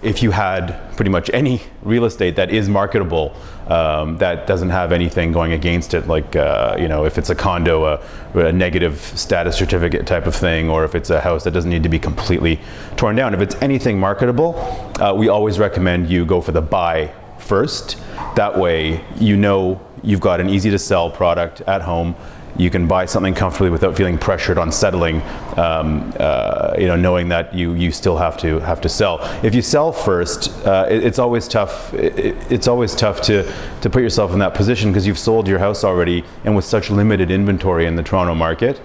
If you had pretty much any real estate that is marketable, that doesn't have anything going against it, like if it's a condo, a negative status certificate type of thing, or if it's a house that doesn't need to be completely torn down, if it's anything marketable, we always recommend you go for the buy first. That way you've got an easy to sell product at home. You can buy something comfortably without feeling pressured on settling, knowing that you still have to sell. If you sell first, it's always tough. It's always tough to put yourself in that position because you've sold your house already, and with such limited inventory in the Toronto market,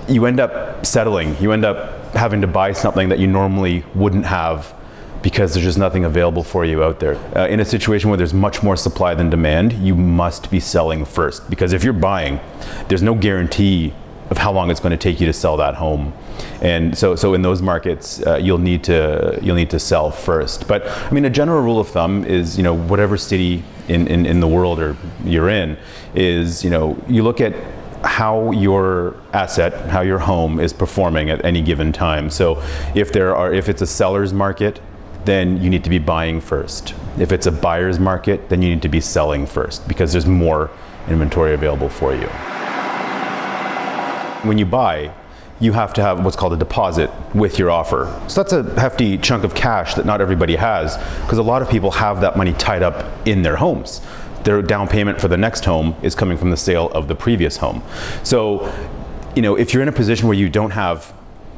you end up settling. You end up having to buy something that you normally wouldn't have, because there's just nothing available for you out there. In a situation where there's much more supply than demand, you must be selling first, because if you're buying, there's no guarantee of how long it's going to take you to sell that home. And so in those markets, you'll need to sell first. But I mean, a general rule of thumb is, whatever city in the world you're in, is, you look at how your asset, how your home is performing at any given time. So if it's a seller's market, then you need to be buying first. If it's a buyer's market, then you need to be selling first, because there's more inventory available for you. When you buy, you have to have what's called a deposit with your offer. So that's a hefty chunk of cash that not everybody has, because a lot of people have that money tied up in their homes. Their down payment for the next home is coming from the sale of the previous home. So, if you're in a position where you don't have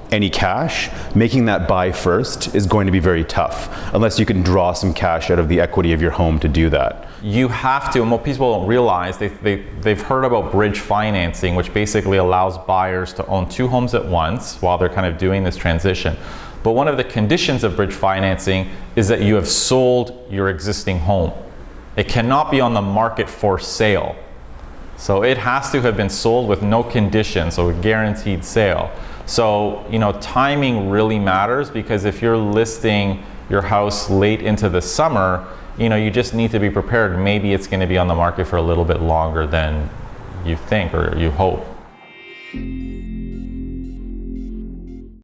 any cash, making that buy first is going to be very tough, unless you can draw some cash out of the equity of your home to do that. You have to, and what people don't realize, they've heard about bridge financing, which basically allows buyers to own two homes at once while they're kind of doing this transition. But one of the conditions of bridge financing is that you have sold your existing home. It cannot be on the market for sale. So it has to have been sold with no conditions, so a guaranteed sale. So, timing really matters, because if you're listing your house late into the summer, you just need to be prepared. Maybe it's going to be on the market for a little bit longer than you think or you hope.